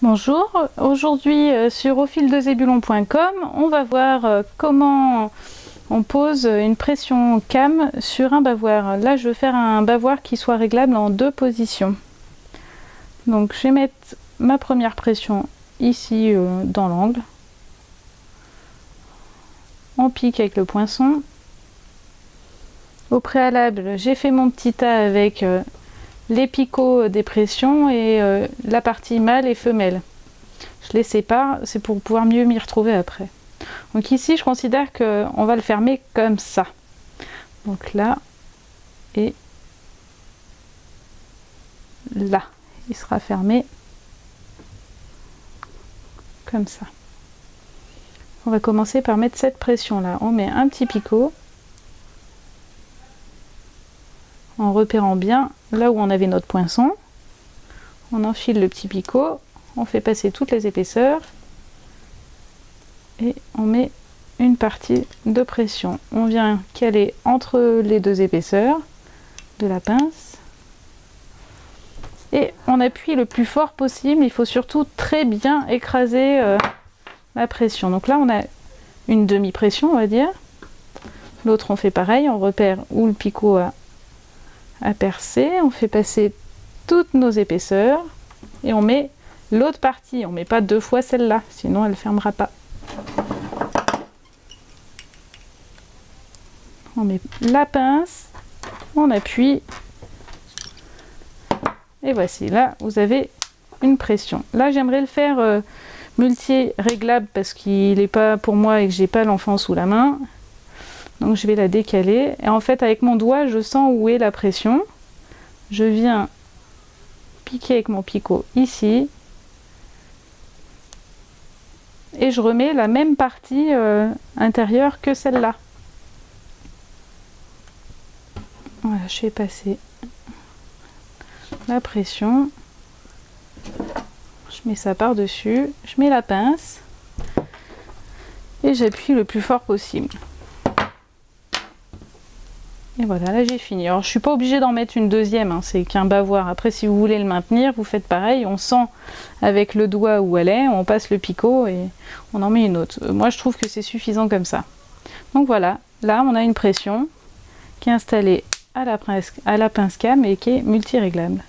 Bonjour, aujourd'hui sur aufildezébulon.com, on va voir comment on pose une pression cam sur un bavoir. Là, je veux faire un bavoir qui soit réglable en 2 positions. Donc, je vais mettre ma première pression ici dans l'angle. On pique avec le poinçon. Au préalable, j'ai fait mon petit tas avec les picots des pressions et la partie mâle et femelle. Je les sépare, c'est pour pouvoir mieux m'y retrouver après. Donc ici, je considère qu'on va le fermer comme ça. Donc là et là, il sera fermé comme ça. On va commencer par mettre cette pression là. On met un petit picot en repérant bien là où on avait notre poinçon. On enfile le petit picot, on fait passer toutes les épaisseurs et on met une partie de pression. On vient caler entre les 2 épaisseurs de la pince et on appuie le plus fort possible. Il faut surtout très bien écraser la pression. Donc là on a une demi-pression, on va dire. L'autre on fait pareil, on repère où le picot a percé, on fait passer toutes nos épaisseurs et on met l'autre partie. On ne met pas 2 fois celle-là, sinon elle ne fermera pas. On met la pince, on appuie et voici, là vous avez une pression. Là j'aimerais le faire multi-réglable parce qu'il n'est pas pour moi et que j'ai pas l'enfant sous la main. Donc je vais la décaler et en fait avec mon doigt je sens où est la pression. Je viens piquer avec mon picot ici et je remets la même partie intérieure que celle-là. Voilà, je fais passer la pression, je mets ça par dessus, je mets la pince et j'appuie le plus fort possible. Et voilà, là j'ai fini. Alors je suis pas obligée d'en mettre une deuxième, hein, c'est qu'un bavoir. Après si vous voulez le maintenir, vous faites pareil, on sent avec le doigt où elle est, on passe le picot et on en met une autre. Moi je trouve que c'est suffisant comme ça. Donc voilà, là on a une pression qui est installée à la pince cam et qui est multi-réglable.